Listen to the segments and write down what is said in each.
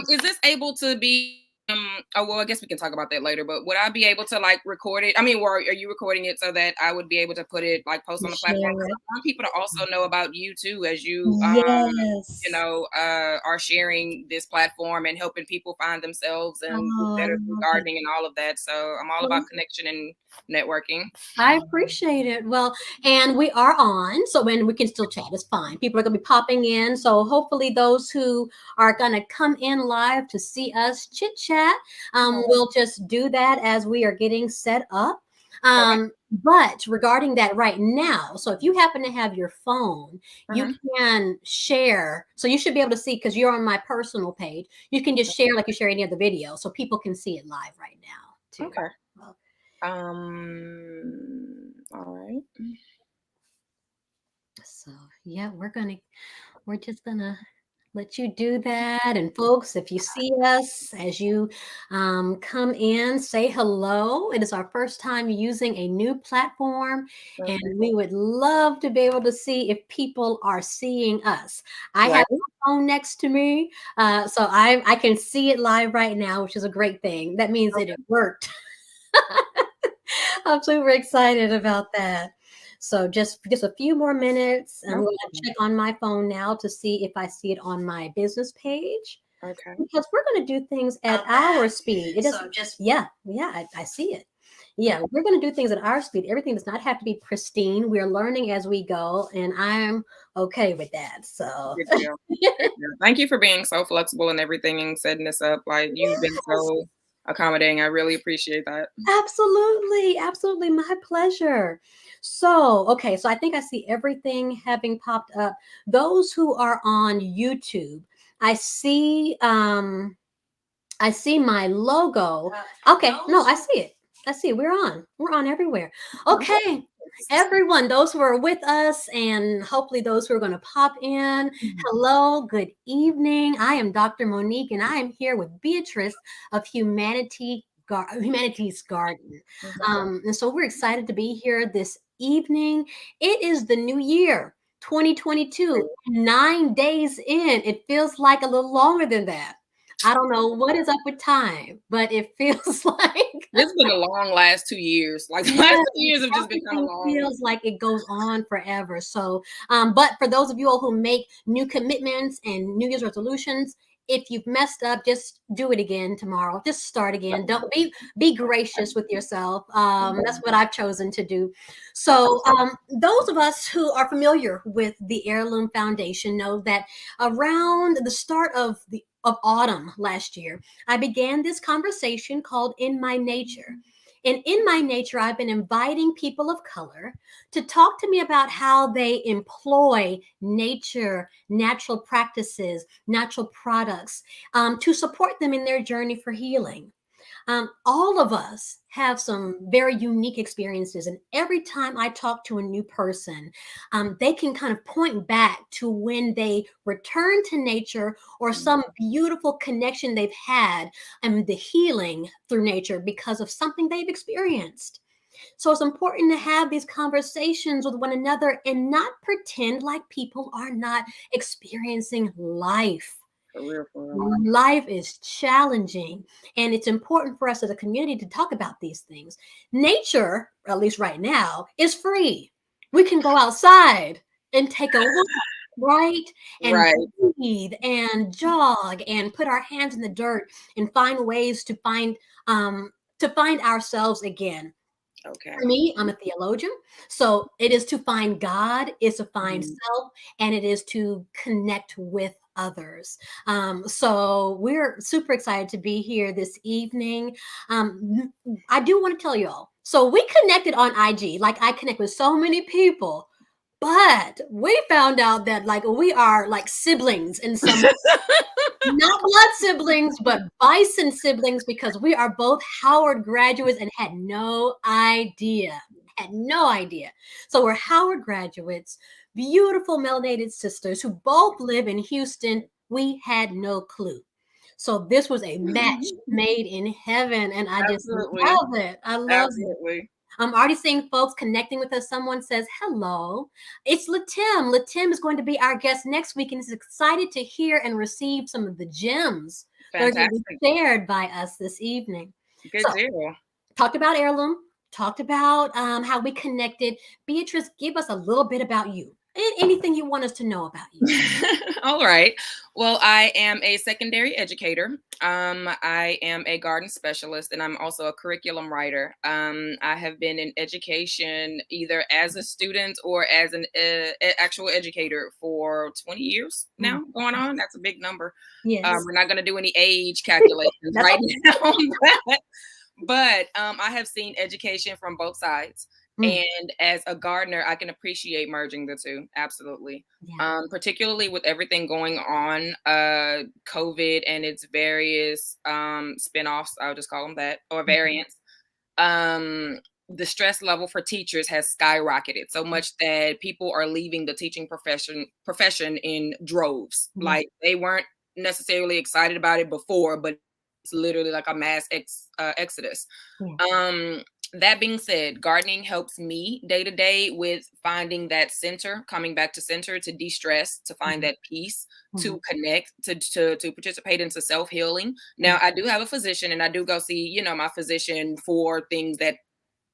Is this able to be? Oh well, I guess we can talk about that later. But would I be able to like record it? I mean, or are you recording it so that I would be able to put it like post on the platform? Share Because it. I want people to also know about you too, as Yes. are sharing this platform and helping people find themselves and do Oh, I better through love it. gardening and all of that. So I'm all about connection and networking. I appreciate it. Well, and we are on, so when we can still chat, it's fine. People are going to be popping in, so hopefully those who are going to come in live to see us chit chat, we'll just do that as we are getting set up. Okay. But regarding that right now, so if you happen to have your phone, you Uh-huh. can share. So you should be able to see because you're on my personal page. You can just share like you share any other video, so people can see it live right now too. Okay. All right. So yeah, we're just gonna let you do that. And folks, if you see us as you come in, say hello. It is our first time using a new platform, and Okay. we would love to be able to see if people are seeing us. I have Right. my phone next to me, so I can see it live right now, which is a great thing. That means that it worked. I'm super excited about that. So just a few more minutes. I'm No going to problem. check on my phone now to see if I see it on my business page Okay. because we're going to do things at our speed. It doesn't just yeah, I see it. Yeah, we're going to do things at our speed. Everything does not have to be pristine. We're learning as we go, and I'm okay with that. So Good deal. Good deal. Thank you for being so flexible and everything and setting this up. Like you've been yes, so accommodating. I really appreciate that. absolutely, absolutely, my pleasure. So, okay, so I think I see everything having popped up. Those who are on YouTube, I see I see my logo. Okay, no, I see it. I see it. We're on. We're on everywhere. Okay. Everyone, those who are with us, and hopefully those who are going to pop in. Hello, good evening. I am Dr. Monique, and I am here with Beatrice of Humanities Garden. Mhm. And so we're excited to be here this evening. It is the new year, 2022. 9 days in. It feels like a little longer than that. I don't know what is up with time, but it feels like It's been a long last 2 years. Like the last yes, 2 years have just been kind of everything long. feels like it goes on forever. So, but for those of you all who make new commitments and New Year's resolutions, if you've messed up, just do it again tomorrow. Just start again. Don't be gracious with yourself. That's what I've chosen to do. So, those of us who are familiar with the Heirloom Foundation know that around the start of autumn last year, I began this conversation called In My Nature. And in my nature, I've been inviting people of color to talk to me about how they employ nature, natural practices, natural products to support them in their journey for healing. All of us have some very unique experiences. And every time I talk to a new person, they can kind of point back to when they return to nature or some beautiful connection they've had and the healing through nature because of something they've experienced. So it's important to have these conversations with one another and not pretend like people are not experiencing life. For real, for real. Life is challenging, and it's important for us as a community to talk about these things. Nature, at least right now, is free. We can go outside and take a walk, right? And Right. breathe and jog and put our hands in the dirt and find ways to find ourselves again. Okay. For me, I'm a theologian. So it is to find God, is to find Mhm. self, and it is to connect with others. So we're super excited to be here this evening. I do want to tell you all. So we connected on IG, like I connect with so many people, but we found out that like we are like siblings in some not blood siblings, but bison siblings because we are both Howard graduates and had no idea. Had no idea. So we're Howard graduates, beautiful melanated sisters who both live in Houston. We had no clue. So this was a match made in heaven, and I just Absolutely. love it. I love it. Absolutely. I'm already seeing folks connecting with us. Someone says, hello, it's Latim. Latim is going to be our guest next week and is excited to hear and receive some of the gems that are going to Fantastic. be shared by us this evening. Good So, deal. talked about Heirloom, talked about how we connected. Beatrice, give us a little bit about you and anything you want us to know about you. All right. Well, I am a secondary educator. I am a garden specialist, and I'm also a curriculum writer. I have been in education either as a student or as an actual educator for 20 years now going on. That's a big number. Yes. We're not going to do any age calculations That's right okay. now, but I have seen education from both sides. Mm, And as a gardener, I can appreciate merging the two. Absolutely. yeah. Particularly with everything going on, COVID and its various spin-offs, I'll just call them that, or variants. The stress level for teachers has skyrocketed so much that people are leaving the teaching profession in droves. Yeah. Like they weren't necessarily excited about it before, but it's literally like a mass exodus. Yeah. That being said, gardening helps me day to day with finding that center, coming back to center, to de-stress, to find that peace, to connect, to participate into self-healing. Now, I do have a physician and I do go see, my physician for things that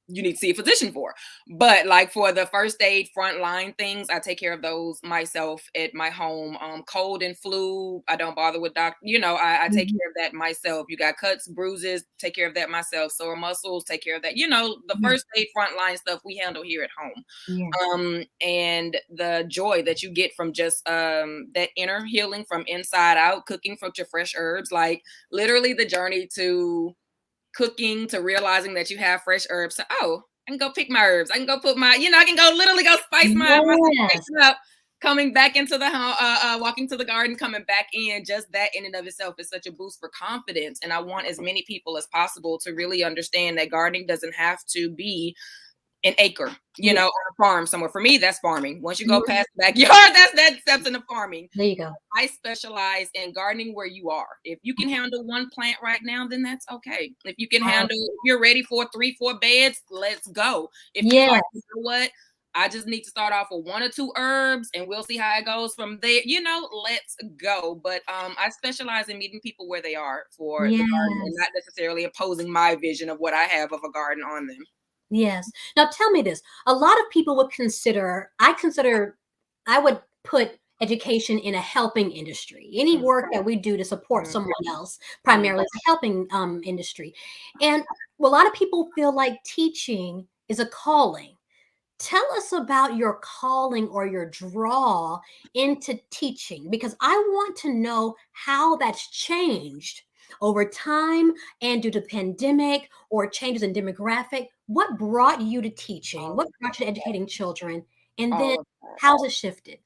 you need to see a physician for. But like for the first aid frontline things, I take care of those myself at my home. Cold and flu, I don't bother with doctor. I take care of that myself. You got cuts, bruises, take care of that myself. Sore muscles, take care of that. The Yeah. first aid frontline stuff we handle here at home. Yeah. And the joy that you get from just that inner healing from inside out, cooking from your fresh herbs, like literally the journey to cooking to realizing that you have fresh herbs. So, I can go pick my herbs. I can go put I can go literally go spice my Yes. situation up. Coming back into the home, walking to the garden, coming back in, just that in and of itself is such a boost for confidence. And I want as many people as possible to really understand that gardening doesn't have to be an acre, Yeah. on a farm somewhere. For me, that's farming. Once you go Mhm. past the backyard, that steps into farming. There you go. I specialize in gardening where you are. If you can handle one plant right now, then that's okay. If you can handle, if you're ready for 3-4 beds, let's go. If you Yes. like, you know what? I just need to start off with 1 or 2 herbs and we'll see how it goes from there. Let's go. But I specialize in meeting people where they are for the garden and Yes. not necessarily imposing my vision of what I have of a garden on them. Yes. Now tell me this. A lot of people would I would put education in a helping industry. Any work that we do to support someone else, primarily is a helping industry. And a lot of people feel like teaching is a calling. Tell us about your calling or your draw into teaching, because I want to know how that's changed over time and due to the pandemic or changes in demographic. What brought you to teaching? What brought you to educating children? And then All of that. how's it shifted?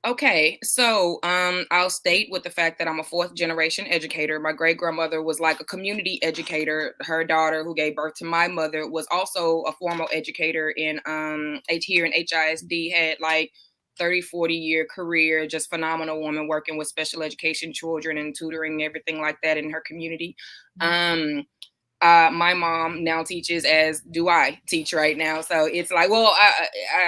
Okay, so I'll state with the fact that I'm a 4th generation educator. My great grandmother was like a community educator. Her daughter, who gave birth to my mother, was also a formal educator in here in HISD. Had like 30-40 year career, just phenomenal woman working with special education children and tutoring, everything like that in her community. My mom now teaches, as do I teach right now. So it's like, well,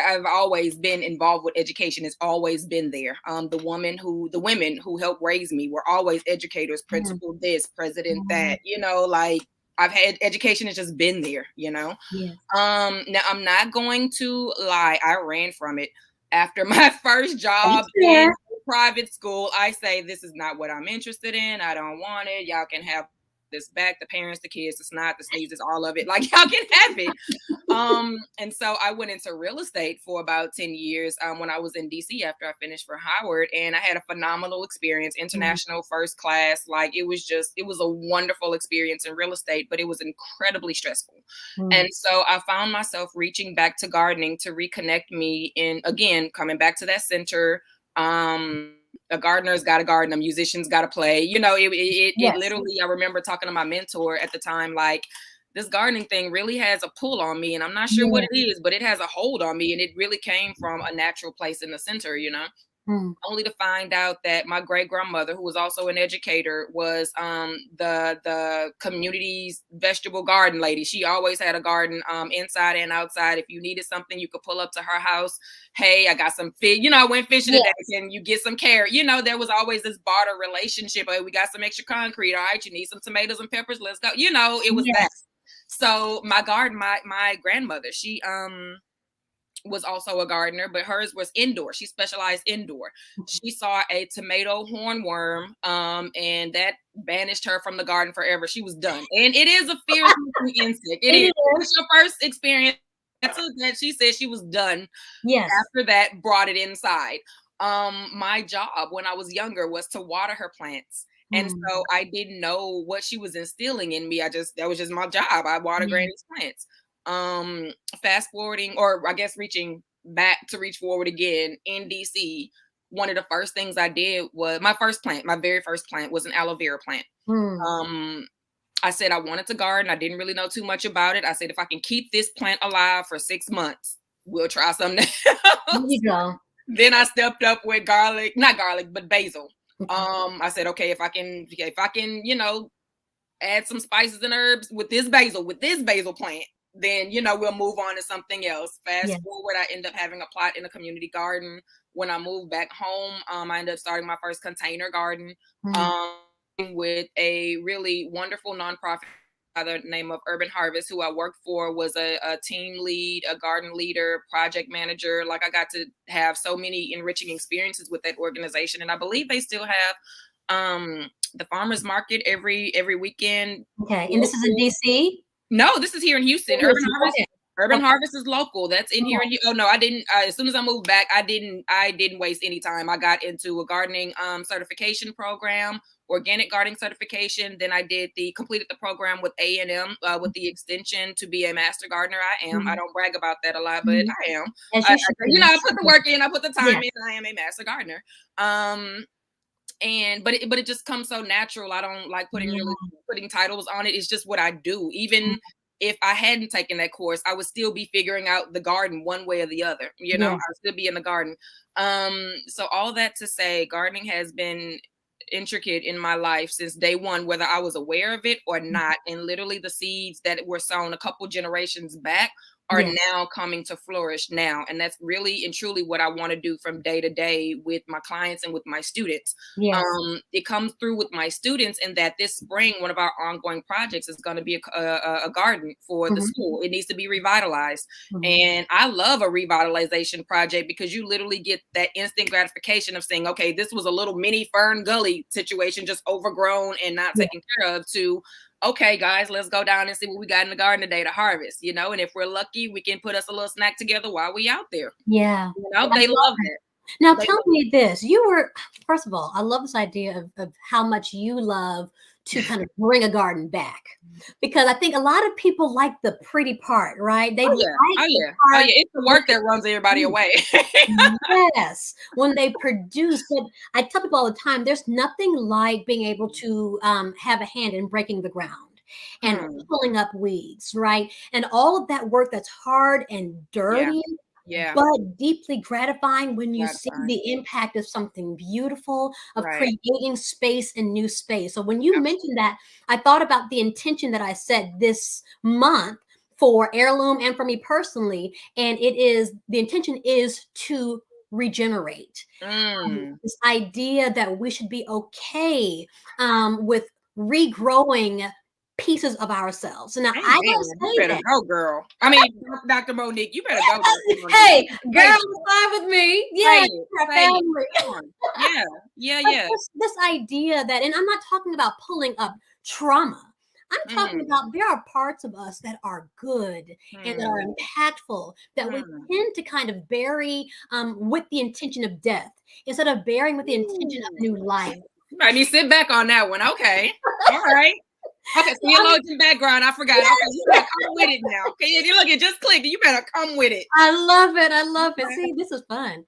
I've always been involved with education. It's always been there. The women who helped raise me were always educators, principal this, president that, like I've had education has just been there, Yes. Now I'm not going to lie. I ran from it after my first job That's fair. in private school. I say, this is not what I'm interested in. I don't want it. Y'all can have this back, the parents, the kids, the snot, the sneezes, all of it. Like y'all can have it. And so I went into real estate for about 10 years when I was in DC after I finished for Howard. And I had a phenomenal experience, international first class. Like it was a wonderful experience in real estate, but it was incredibly stressful. And so I found myself reaching back to gardening to reconnect me in, again, coming back to that center. A gardener's got to garden, a musician's got to play. It literally, I remember talking to my mentor at the time, like, this gardening thing really has a pull on me, and I'm not sure what it is, but it has a hold on me, and it really came from a natural place in the center. only to find out that my great grandmother, who was also an educator, was the community's vegetable garden lady. She always had a garden inside and outside. If you needed something, you could pull up to her house. Hey, I got some fish. You know, I went fishing today. Can you get some carrot? You know, there was always this barter relationship. Hey, we got some extra concrete. All right, you need some tomatoes and peppers. Let's go. You know, it was that. So my garden, my grandmother, she was also a gardener, but hers was indoor. She specialized indoor. She saw a tomato hornworm, and that banished her from the garden forever. She was done. And it is a fierce insect. It is. It's your first experience. That she said she was done. Yes. After that, brought it inside. My job when I was younger was to water her plants. And so I didn't know what she was instilling in me. That was just my job. I water Granny's plants. Fast forwarding, or I guess reaching back to reach forward again in DC, one of the first things I did was my very first plant was an aloe vera plant. I said I wanted to garden. I didn't really know too much about it. I said, if I can keep this plant alive for 6 months, we'll try something else. There you go. Then I stepped up with not garlic, but basil. I said, okay, if I can, you know, add some spices and herbs with this basil plant, then, you know, we'll move on to something else. Fast forward, I end up having a plot in a community garden. When I moved back home, I ended up starting my first container garden with a really wonderful nonprofit by the name of Urban Harvest, who I worked for, was a team lead, a garden leader, project manager. Like, I got to have so many enriching experiences with that organization. And I believe they still have the farmers market every weekend. Okay. And this is in DC? No, this is here in Houston. Urban Harvest is local. That's in here. Oh no, I didn't. As soon as I moved back, I didn't waste any time. I got into a gardening certification program, organic gardening certification. Then I completed the program with A&M with the extension to be a master gardener. I am. I don't brag about that a lot, but I am. I put the work in. I put the time in. I am a master gardener. But it just comes so natural. I don't like putting titles on it. It's just what I do. Even if I hadn't taken that course, I would still be figuring out the garden one way or the other. You know, I'll still be in the garden. So all that to say, gardening has been intricate in my life since day one, whether I was aware of it or not. And literally the seeds that were sown a couple generations back are now coming to flourish now. And that's really and truly what I want to do from day to day with my clients and with my students. It comes through with my students in that this spring, one of our ongoing projects is going to be a garden for the school. It needs to be revitalized. And I love a revitalization project because you literally get that instant gratification of saying, okay, this was a little mini Fern Gully situation, just overgrown and not taken care of, to okay, guys, let's go down and see what we got in the garden today to harvest, you know, and if we're lucky, we can put us a little snack together while we out there. Yeah. You know, they love it. Now, tell me this. First of all, I love this idea of how much you love to kind of bring a garden back, because I think a lot of people like the pretty part, right? They it's the work that runs everybody away. Yes, when they produce. But I tell people all the time, there's nothing like being able to have a hand in breaking the ground and pulling up weeds, right? And all of that work that's hard and dirty. But deeply gratifying when you see the impact of something beautiful, of creating space and new space. So when you mentioned that, I thought about the intention that I set this month for Heir+Loom and for me personally. And the intention is to regenerate. This idea that we should be okay with regrowing pieces of ourselves. And now I gotta say, you better go, girl. I mean, Dr. Monique, you better go. Hey, girl, fine with me. Yeah, family. This idea that, and I'm not talking about pulling up trauma. I'm talking about there are parts of us that are good and that are impactful that we tend to kind of bury with the intention of death instead of burying with the intention of new life. You might need to sit back on that one. Okay. All right. Okay, theologian background. I forgot. Okay, you better come with it now. Okay, if you look, it just clicked. You better come with it. I love it. See, this is fun.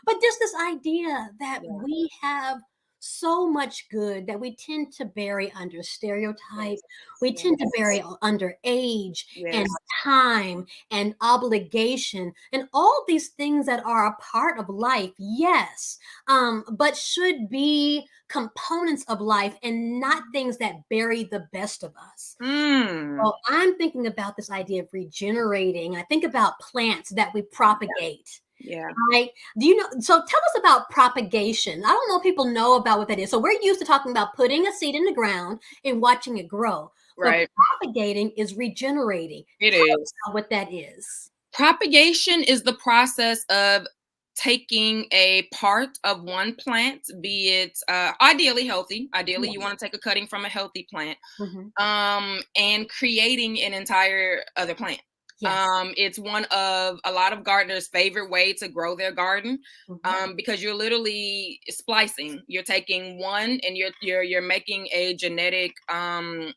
But just this idea that we have so much good that we tend to bury under stereotype. Yes. We tend to Yes. bury under age and Yes. time and obligation and all these things that are a part of life, yes, but should be components of life and not things that bury the best of us. Mm. Well, I'm thinking about this idea of regenerating. I think about plants that we propagate. Yeah. Right? Do you know? So tell us about propagation. I don't know if people know about what that is. So we're used to talking about putting a seed in the ground and watching it grow. But Right. propagating is regenerating. It Tell us is. about what that is. Propagation is the process of taking a part of one plant, be it ideally healthy. Ideally, you Yes. want to take a cutting from a healthy plant, Hmm. and creating an entire other plant. Yes. It's one of a lot of gardeners' favorite way to grow their garden, Hmm. because you're literally splicing. You're taking one and you're making a genetic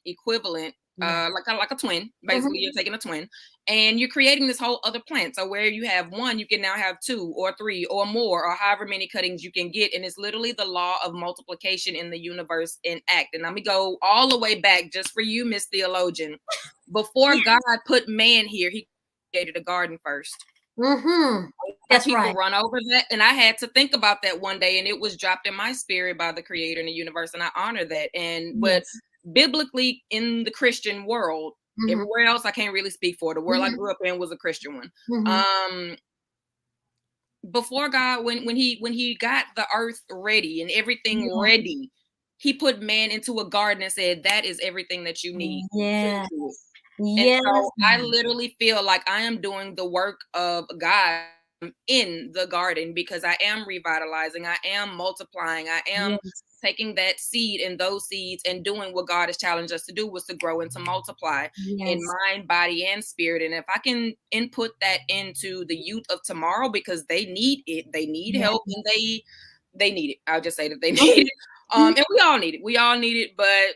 equivalent, Yeah. like a twin. Basically, Hmm. you're taking a twin and you're creating this whole other plant. So where you have one, you can now have two or three or more, or however many cuttings you can get. And it's literally the law of multiplication in the universe in act. And let me go all the way back just for you, Miss Theologian. Before Yeah. God put man here, he created a garden first. Hmm. That's People right. run over that. And I had to think about that one day, and it was dropped in my spirit by the creator in the universe. And I honor that. And but Yes. biblically in the Christian world, Hmm. everywhere else I can't really speak for. The world I Hmm. grew up in was a Christian one. Hmm. Um Before God, when he got the earth ready and everything Yeah. ready, he put man into a garden and said, that is everything that you need to Yes. do it. And Yes. so I literally feel like I am doing the work of God in the garden, because I am revitalizing, I am multiplying, I am Yes. taking that seed and those seeds and doing what God has challenged us to do, was to grow and to multiply in Yes. mind, body, and spirit. And if I can input that into the youth of tomorrow, because they need it, they need Yes. help, and they need it. I'll just say that they need Mhm. it. And we all need it. We all need it, but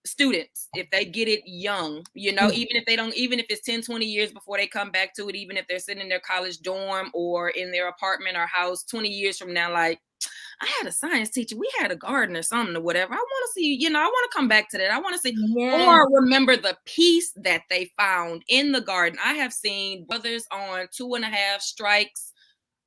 students, if they get it young, Yeah. even if they don't, even if it's 10, 20 years before they come back to it, even if they're sitting in their college dorm or in their apartment or house 20 years from now, like, I had a science teacher, we had a garden or something or whatever, I want to see, I want to come back to that, I want to see, Yes. or remember the peace that they found in the garden. I have seen brothers on 2.5 strikes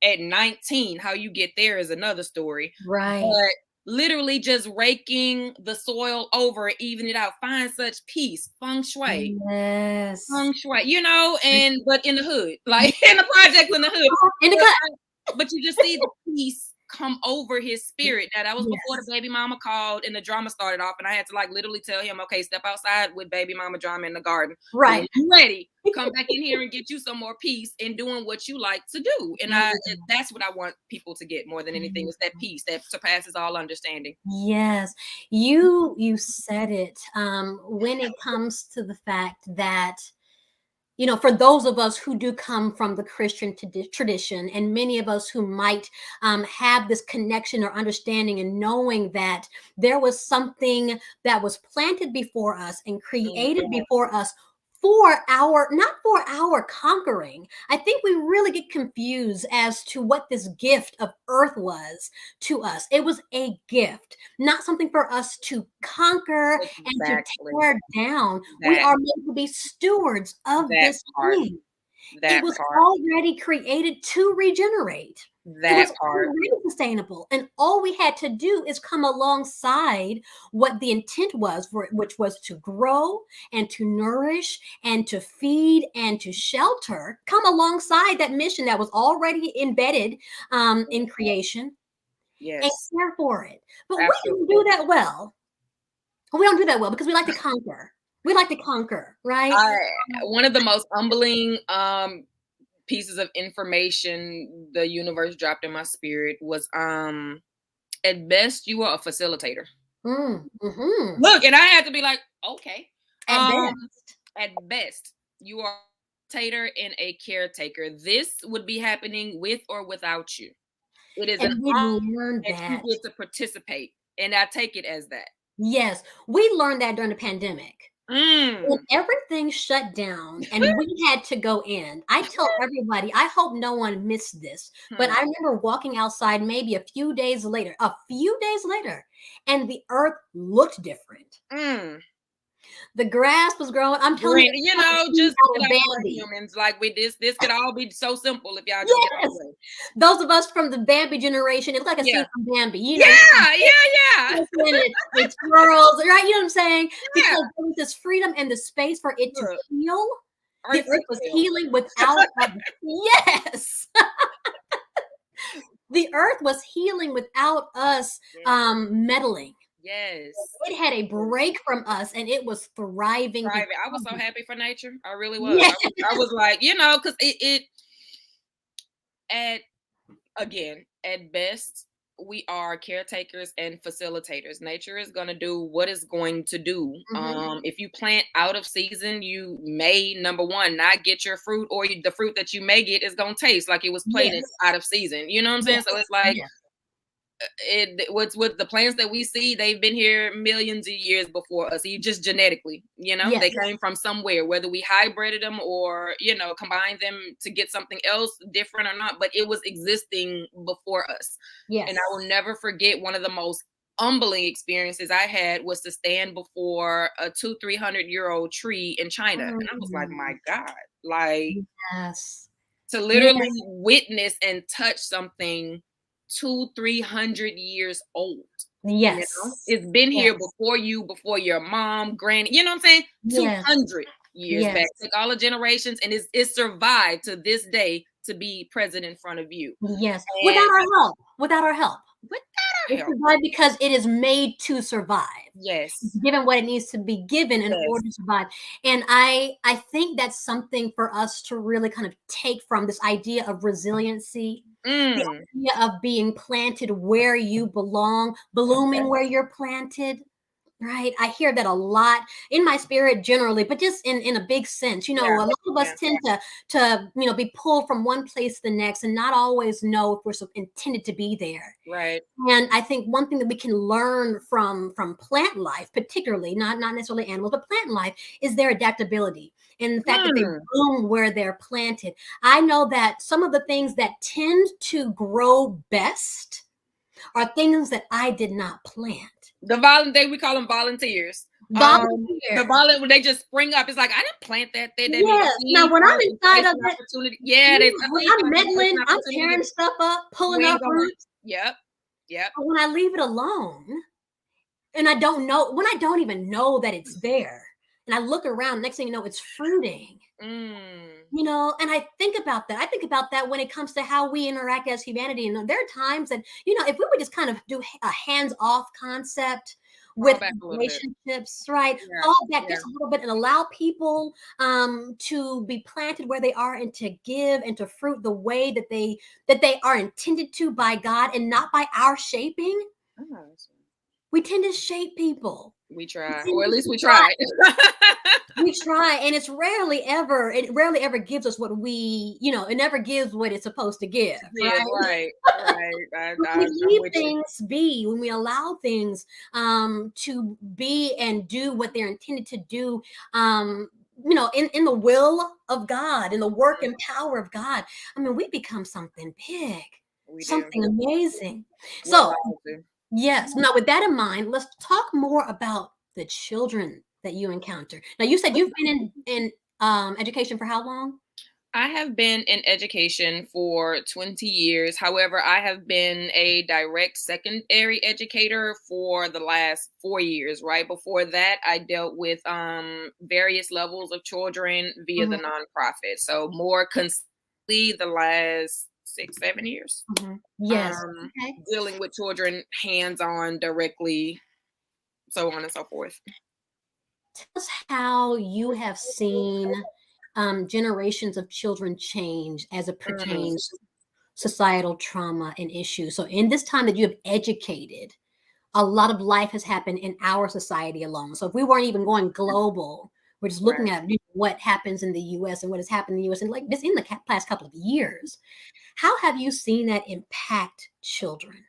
at 19. How you get there is another story. Right. But literally just raking the soil over, even it out, find such peace, feng shui, Yes. feng shui, and but in the hood, like in the projects in the hood. In the But, gut. but you just see the peace come over his spirit. Now that was before the Yes. baby mama called and the drama started off, and I had to like literally tell him, okay, step outside with baby mama drama in the garden. But when Right. you're ready, come back in here and get you some more peace in doing what you like to do. And that's what I want people to get more than anything, is that peace that surpasses all understanding. Yes, you said it. When it comes to the fact that, for those of us who do come from the Christian tradition, and many of us who might have this connection or understanding and knowing that there was something that was planted before us and created Mhm. before us for our, not for our conquering. I think we really get confused as to what this gift of earth was to us. It was a gift, not something for us to conquer and to Exactly. tear down. We That are meant to be stewards of that this part. thing. It That was part. already created to regenerate. It was That part. already sustainable. And all we had to do is come alongside what the intent was for it, which was to grow and to nourish and to feed and to shelter. Come alongside that mission that was already embedded in creation and Yes. care for it. But we don't Absolutely. do that well. We don't do that well because we like to conquer. We like to conquer, right? I One of the most humbling pieces of information the universe dropped in my spirit was, at best you are a facilitator. Mm-hmm. Look, and I had to be like, okay. At Um, best. at best, you are a facilitator and a caretaker. This would be happening with or without you. It is an And we honor learned that you that. get to participate, and I take it as that. Yes, we learned that during the pandemic. When Mm. everything shut down and we had to go in, I tell everybody, I hope no one missed this, but Hmm. I remember walking outside maybe a few days later, and the earth looked different. Mm. The grass was growing. I'm telling you, Green, it's you like a know, scene just out get of out of Bambi. humans. Like with this could all be so simple if y'all just get out of Yes, the way. those of us from the Bambi generation, it's like a Yeah. scene from Bambi. You see Yeah, yeah, yeah. it twirls, right? You know what I'm saying? Yeah. Because there was this freedom and the space for it to Look, heal. The earth earth could was tell. healing without yes. The earth was healing without us Yes. meddling. Yes. It had a break from us and it was thriving Private. I was because so of happy for nature. I really was. yes. I was like, you know, because it at again, at best, we are caretakers and facilitators. Nature is going to do what it's going to do. Mhm. If you plant out of season, you may, number one, not get your fruit, or the fruit that you may get is going to taste like it was planted Yes. out of season. You know what I'm saying? Yes. So it's like, Yes. what's with the plants that we see, they've been here millions of years before us. You just genetically, they Yes. came from somewhere, whether we hybrided them or combined them to get something else different or not, but it was existing before us. And I Yes. will never forget, one of the most humbling experiences I had was to stand before a 200-300-year-old tree in China, and I was like, my Mm. God, like, Yes. to Yes. literally witness and touch something 200-300 years old. Yes. It's been here Yes. before you, before your mom, granny, you know what I'm saying? Yes. 200 years back. Yes. Take all the generations, and it's survived to this day to be present in front of you. Yes. And Without our help. Without our help. without our It help. survived because it is made to survive. It's Yes. given what it needs to be given in Yes. order to survive. And I think that's something for us to really kind of take from this idea of resiliency, the Mm. idea of being planted where you belong, blooming where you're planted. Right. I hear that a lot in my spirit generally, but just in a big sense. A Yeah. lot of us Yeah. tend to be pulled from one place to the next and not always know if we're intended to be there. Right. And I think one thing that we can learn from plant life, particularly not necessarily animals, but plant life, is their adaptability and the fact that they Mm. bloom where they're planted. I know that some of the things that tend to grow best are things that I did not plant. We call them volunteers. The Volunteer. when they just spring up, it's like, I didn't plant that there. That means a Yes. Now, seed when I'm falls inside into of an it, opportunity. Yeah, there's a when seed I'm falls into meddling, an I'm opportunity tearing to stuff up, pulling swing up on. roots. Yep. Yep. But when I leave it alone, and I don't know, when I don't even know that it's there, and I look around, next thing you know, it's fruiting. Mm. And I think about that. I think about that when it comes to how we interact as humanity. And there are times that, if we would just kind of do a hands-off concept Fall with back a little bit. relationships, right? Yeah. Fall back Yeah. just a little bit and allow people to be planted where they are and to give and to fruit the way that they are intended to by God and not by our shaping. Oh, We tend to shape people. we We try, tend or at to least we try. tried. We try, and it rarely ever gives us what it never gives what it's supposed to give, Yeah, right? right, right. When we I'm leave with you. things be, when we allow things to be and do what they're intended to do, in the will of God, in the work and power of God, I mean, we become something big, We do. something amazing. We're So, allowed to. yes. Now, with that in mind, let's talk more about the children that you encounter. Now, you said you've been in education for how long? I have been in education for 20 years. However, I have been a direct secondary educator for the last 4 years. Right before that, I dealt with various levels of children via the Mhm, nonprofit. So more consistently the last 6-7 years. mhm. Yes. Um, Okay. Dealing with children hands-on directly, so on and so forth. Tell us how you have seen generations of children change as it Mm. pertains to societal trauma and issues. So, in this time that you have educated, a lot of life has happened in our society alone. So if we weren't even going global, we're just Right. looking at what happens in the US and what has happened in the US and like this in the past couple of years. How have you seen that impact children?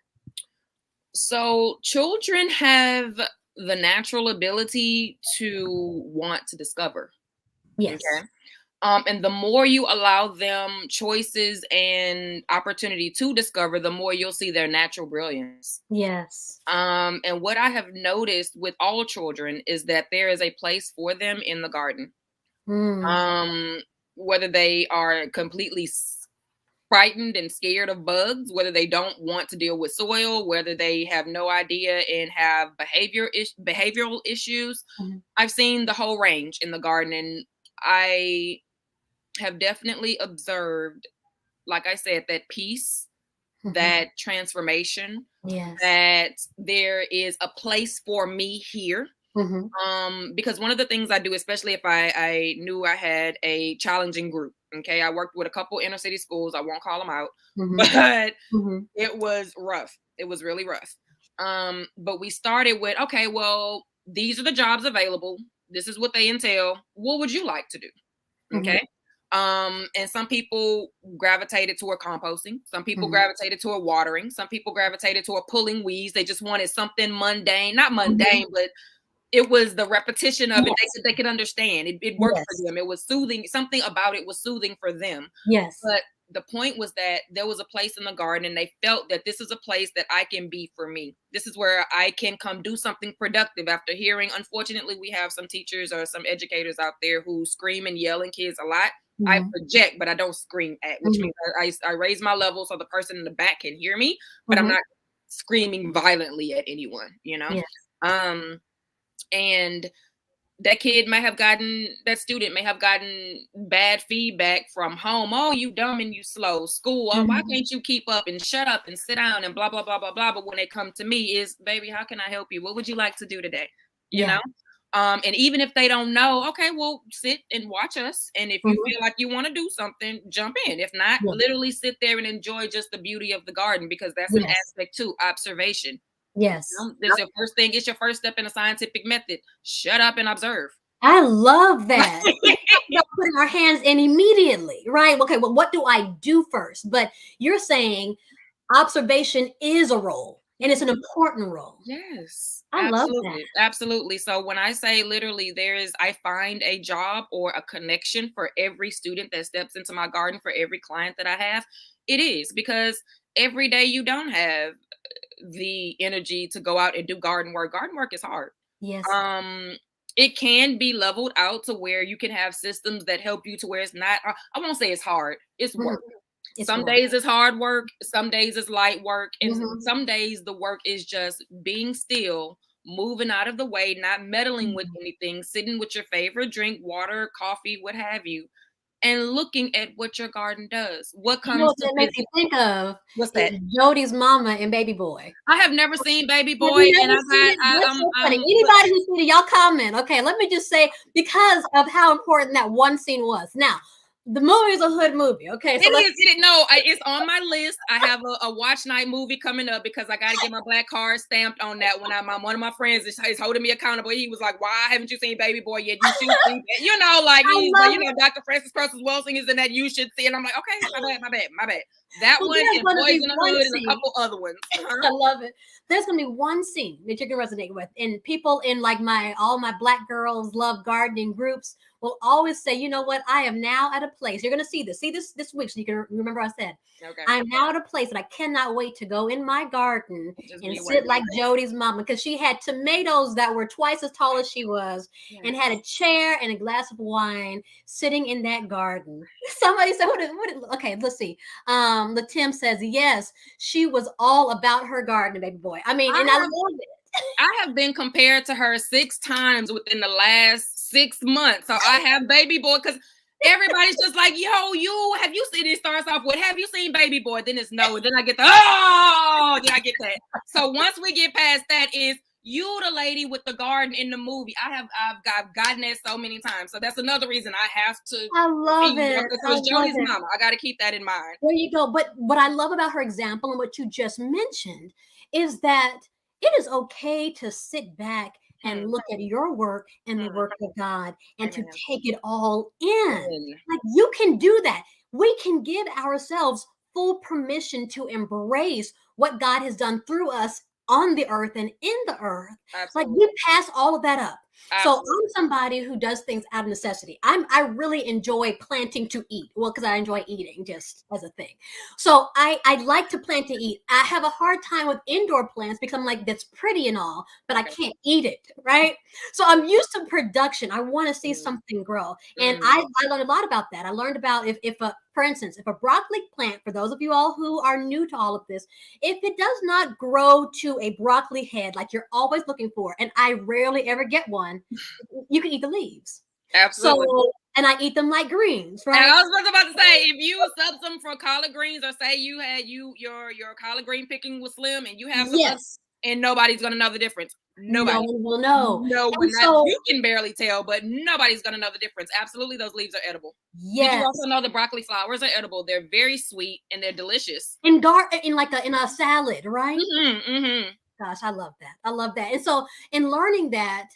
So children have the natural ability to want to discover. Yes. Okay. And the more you allow them choices and opportunity to discover, the more you'll see their natural brilliance. Yes. And what I have noticed with all children is that there is a place for them in the garden. Mm. Whether they are completely frightened and scared of bugs, whether they don't want to deal with soil, whether they have no idea and have behavioral issues. Mhm. I've seen the whole range in the garden, and I have definitely observed, like I said, that peace, Mhm. that transformation, Yes. that there is a place for me here. Mhm. Because one of the things I do, especially if I knew I had a challenging group, okay, I worked with a couple inner city schools, I won't call them out, Mhm. but Mhm. it was rough. It was really rough. But we started with, okay, well, these are the jobs available. This is what they entail. What would you like to do? Mhm. Okay. And some people gravitated toward composting. Some people Mhm. gravitated toward watering. Some people gravitated toward pulling weeds. They just wanted something mundane, not Mhm. mundane, but it was the repetition of it. Yes. They could understand. It worked for Yes. them. It was soothing. Something about it was soothing for them. Yes. But the point was that there was a place in the garden, and they felt that this is a place that I can be for me. This is where I can come do something productive after hearing. Unfortunately, we have some teachers or some educators out there who scream and yell at kids a lot. I Mhm. project, but I don't scream at, which Mhm. means I raise my level so the person in the back can hear me, but I'm Mhm. not screaming violently at anyone, you know? Yes. Um, and that student may have gotten bad feedback from home. Oh, you dumb and you slow. School, oh, why Mhm. can't you keep up and shut up and sit down and blah blah blah blah blah. But when they come to me, is, baby, how can I help you? What would you like to do today? You Yeah. know. And even if they don't know, okay, well, sit and watch us. And if you Mhm. feel like you want to do something, jump in. If not, Yeah. literally sit there and enjoy just the beauty of the garden, because that's an Yes. aspect too, observation. Yes. That's your first thing. It's your first step in a scientific method. Shut up and observe. I love that. We talk about putting our hands in immediately, right? Okay, well, what do I do first? But you're saying observation is a role, and it's an important role. Yes, I love that. absolutely. Absolutely. So when I say literally, I find a job or a connection for every student that steps into my garden, for every client that I have. It is because every day you don't have the energy to go out and do garden work. Garden work is hard. Yes. Um, it can be leveled out to where you can have systems that help you to where it's not, I won't say it's hard, it's Mhm. work. It's Some work. days it's hard work, some days it's light work, and Mhm. some days the work is just being still, moving out of the way, not meddling with Mhm. anything, sitting with your favorite drink, water, coffee, what have you, and looking at what your garden does. What You know comes what to that makes visit? me think of What's that? is Jody's mama and Baby Boy. I have never seen Baby Have Boy, you and never I've seen had it? That's so funny. but Anybody who's seen it, y'all comment. Okay, let me just say because of how important that one scene was. Now, the movie is a hood movie. Okay, it so let's is. It is. No, it's on my list. I have a watch night movie coming up because I got to get my black card stamped on that. When one of my friends is holding me accountable, he was like, "Why haven't you seen Baby Boy yet? You should see that." You know, like I he's like, love you know, it. Dr. Francis Crosses Wilson is in that. You should see, and I'm like, okay, my bad. That Well, one there's and gonna Boys be in the one Hood and a scene. couple other ones. I love it. There's gonna be one scene that you can resonate with, and people in like my all my Black girls love gardening groups will always say, you know what, I am now at a place. You're gonna see this week, so you can remember I said, Okay, I'm now at a place that I cannot wait to go in my garden just and be away. sit like Jody's mama because she had tomatoes that were twice as tall as she was, and had a chair and a glass of wine sitting in that garden. Somebody said, okay, let's see. Latim says yes, she was all about her garden, Baby Boy. I mean, I and I have love it. I have been compared to her 6 times within the last 6 months. So I have Baby Boy because everybody's just like, yo, have you seen it? Starts off with, have you seen Baby Boy? Then it's no. And then I get then I get that. So once we get past that, is you the lady with the garden in the movie. I've gotten that so many times. So that's another reason I have to I love be, it. because it I was love Jody's it. mama. I got to keep that in mind. There you go. But what I love about her example and what you just mentioned is that it is okay to sit back Hmm. and look at your work and the Hmm. work of God and to Amen. take it all in. Amen. Like you can do that. We can give ourselves full permission to embrace what God has done through us on the earth and in the earth. Absolutely. Like we pass all of that up. So Absolutely. I'm somebody who does things out of necessity. I really enjoy planting to eat. Well, because I enjoy eating just as a thing. So I like to plant to eat. I have a hard time with indoor plants because I'm like, that's pretty and all, but I Okay. can't eat it, right? So I'm used to production. I want to see Mm. something grow. And I learned a lot about that. I learned about if for instance, if a broccoli plant, for those of you all who are new to all of this, if it does not grow to a broccoli head like you're always looking for, and I rarely ever get one, you can eat the leaves. Absolutely. So, and I eat them like greens, And right? I was about to say, if you sub some for collard greens, or say you had your collard green picking was slim, and you have some other, Yes. and nobody's gonna know the difference. No Nobody. one will know. No one. And so, You can barely tell, but nobody's gonna know the difference. Absolutely, those leaves are edible. Did you yes. also know the broccoli flowers are edible? They're very sweet and they're delicious. In in a salad, right? Mm-hmm. Gosh, I love that. I love that. And so in learning that,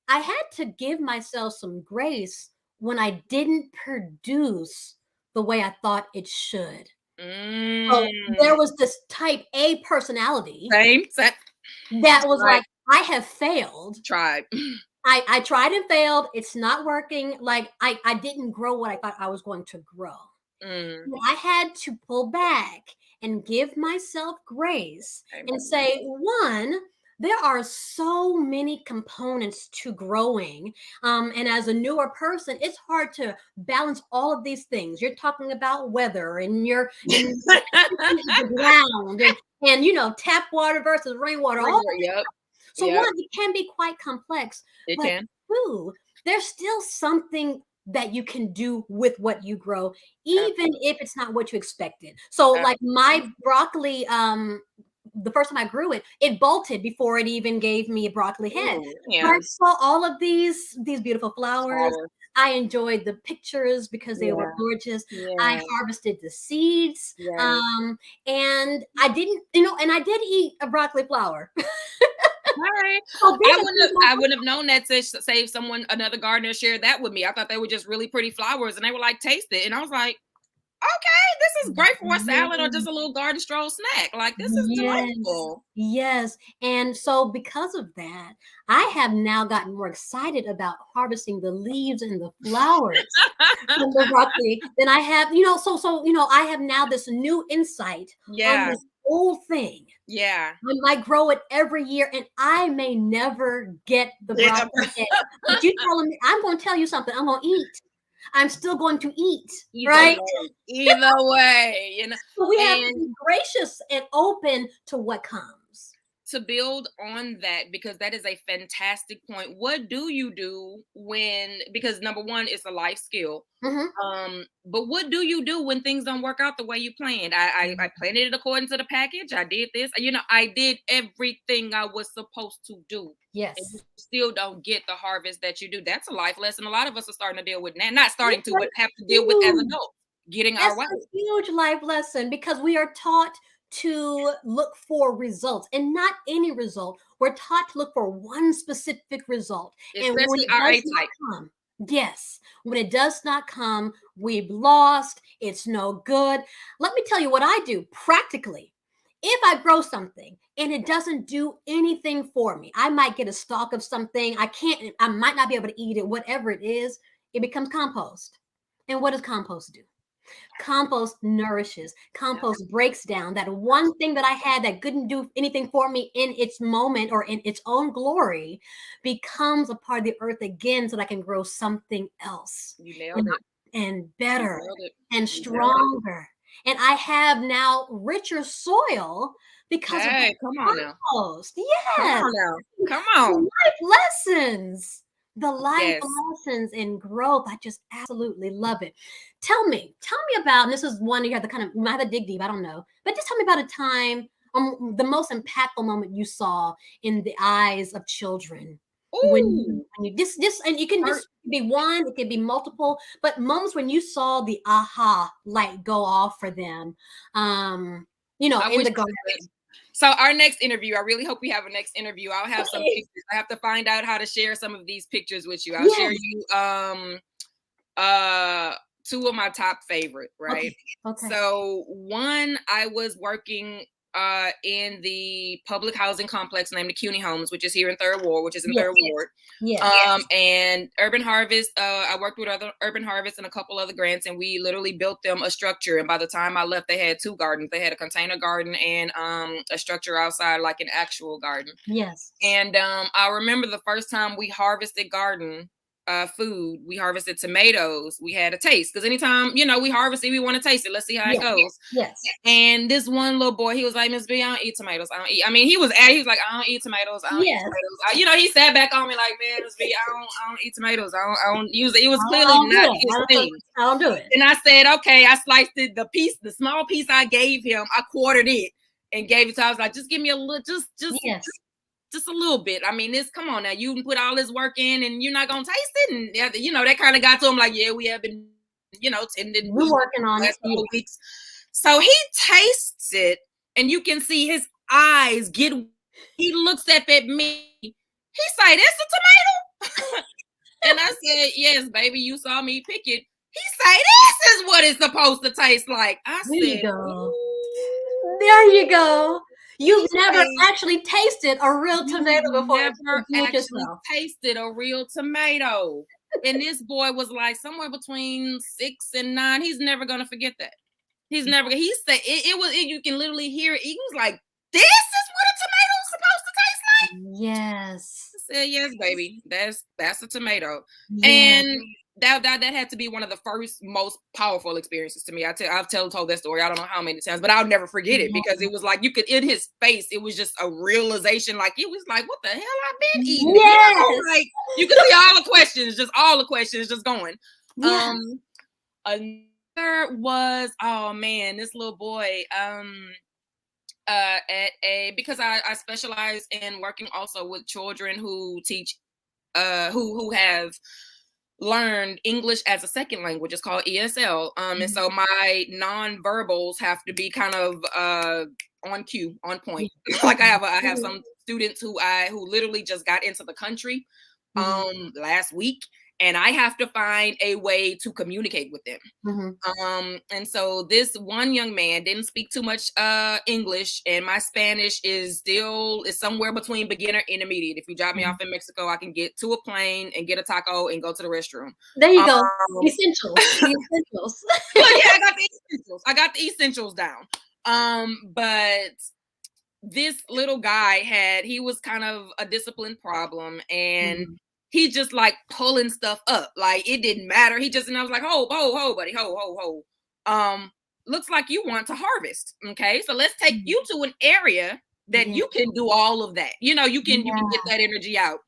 I had to give myself some grace when I didn't produce the way I thought it should. So there was this type A personality Same. that was like, I have failed. Tried. I tried and failed. It's not working. Like I didn't grow what I thought I was going to grow. I had to pull back and give myself grace and say, one, there are so many components to growing. And as a newer person, it's hard to balance all of these things. You're talking about weather and the ground and you know, tap water versus rainwater. Yep. So one, it can be quite complex. It But can. two, there's still something that you can do with what you grow, even if it's not what you expected. So like my broccoli, the first time I grew it, it bolted before it even gave me a broccoli head. But I saw all of these beautiful flowers. I enjoyed the pictures because they were gorgeous. I harvested the seeds. And I didn't, you know, and I did eat a broccoli flower. All right. I wouldn't have known that to save someone, another gardener, shared that with me. I thought they were just really pretty flowers, and they were like, taste it. And I was like, okay, this is great for a salad or just a little garden stroll snack. Like, this is delightful. Yes. And so because of that, I have now gotten more excited about harvesting the leaves and the flowers from the broccoli than I have, you know, so you know, I have now this new insight on this old thing. Yeah. I might grow it every year and I may never get the broccoli head. But you telling me, I'm going to tell you something. I'm going to eat. I'm still going to eat, right? Either way, you know. So we have to be gracious and open to what comes. To build on that, because that is a fantastic point. What do you do when, because number one, it's a life skill. But what do you do when things don't work out the way you planned? I planned it according to the package. I did this, you know, I did everything I was supposed to do. Yes. And you still don't get the harvest that you do. That's a life lesson a lot of us are starting to deal with now. Not starting to, but have to deal with as adults, getting our way. That's a huge life lesson because we are taught to look for results and not any result. We're taught to look for one specific result. Especially our A-type. Yes, when it does not come, we've lost. It's no good. Let me tell you what I do practically. If I grow something and it doesn't do anything for me, I might get a stalk of something. I might not be able to eat it, whatever it is, it becomes compost. And what does compost do? Compost nourishes. Compost breaks down that one thing that I had that couldn't do anything for me in its moment or in its own glory becomes a part of the earth again so that I can grow something else. You nailed it. And better and stronger. And I have now richer soil because of the compost. Yes. Come on. Life lessons. The life lessons in growth. I just absolutely love it. Tell me about, and this is one you have to kind of, you might have to dig deep, I don't know, but just tell me about a time, the most impactful moment you saw in the eyes of children. When you this and you can just be one, it could be multiple, but moments when you saw the aha light go off for them, you know, in the garden. So our next interview, I really hope we have a next interview. I'll have some pictures. I have to find out how to share some of these pictures with you. I'll share you two of my top favorite, right? Okay. So one, I was working in the public housing complex named the CUNY Homes, which is here in Third Ward, which is in Yes. Third Ward. Yes. And Urban Harvest, I worked with other Urban Harvest and a couple other grants, and we literally built them a structure. And by the time I left, they had 2 gardens. They had a container garden and a structure outside, like an actual garden. Yes. And I remember the first time we harvested garden food, we harvested tomatoes. We had a taste, because anytime, you know, we harvest it, we want to taste it. Let's see how it goes. Yes. And this one little boy, he was like, Miss B, I don't eat tomatoes. I don't eat. I mean, he was like, I don't eat tomatoes. I don't eat tomatoes. You know, he sat back on me like, man, Miss B, I don't eat tomatoes. I don't use it. It was clearly not his thing. I don't do it. And I said, okay. I sliced it. The small piece I gave him, I quartered it and gave it to him. I was like, just give me a little, just a little bit. I mean, come on now. You can put all this work in and you're not going to taste it. And, you know, that kind of got to him like, yeah, we have been, you know, tending. We're working on it. Weeks. So he tastes it and you can see his eyes he looks up at me. He say, "This a tomato?" And I said, "Yes, baby, you saw me pick it." He say, "This is what it's supposed to taste like." I said, there you go. There you go. You've never actually tasted a real tomato before. Never actually tasted a real tomato. And this boy was like somewhere between 6 and 9. He's never gonna forget that. He said it was. You can literally hear it. He was like, "This is what a tomato's supposed to taste like." Yes. I said, "Yes, baby. That's a tomato." Yeah. And that had to be one of the first most powerful experiences to me. I've told that story I don't know how many times, but I'll never forget it, because it was like you could, in his face, it was just a realization. Like it was like, what the hell I've been eating? Yes. You know? Like you could see all the questions just going. Yes. Another was, oh man, this little boy, because I specialize in working also with children who teach, who have learned English as a second language. It's called ESL. And so my non-verbals have to be kind of on cue, on point. Like I have some students who literally just got into the country last week, and I have to find a way to communicate with them. And so this one young man didn't speak too much English, and my Spanish is somewhere between beginner and intermediate. If you drop me off in Mexico, I can get to a plane and get a taco and go to the restroom. There you go. Essentials. Essentials. But yeah, I got the essentials down. But this little guy he was kind of a discipline problem, and he just like pulling stuff up. Like it didn't matter. And I was like, ho, buddy, ho. Looks like you want to harvest. Okay. So let's take you to an area that you can do all of that. You know, you can get that energy out.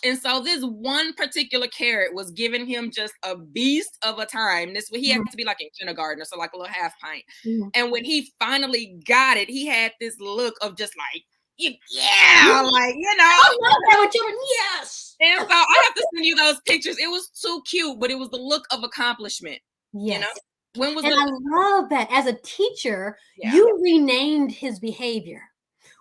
And so this one particular carrot was giving him just a beast of a time. He had to be like in kindergarten, so like a little half pint. And when he finally got it, he had this look of just like, like, you know. I love that with children. Yes. And so I have to send you those pictures. It was too cute, but it was the look of accomplishment. Yes. You know? I love that as a teacher, you renamed his behavior.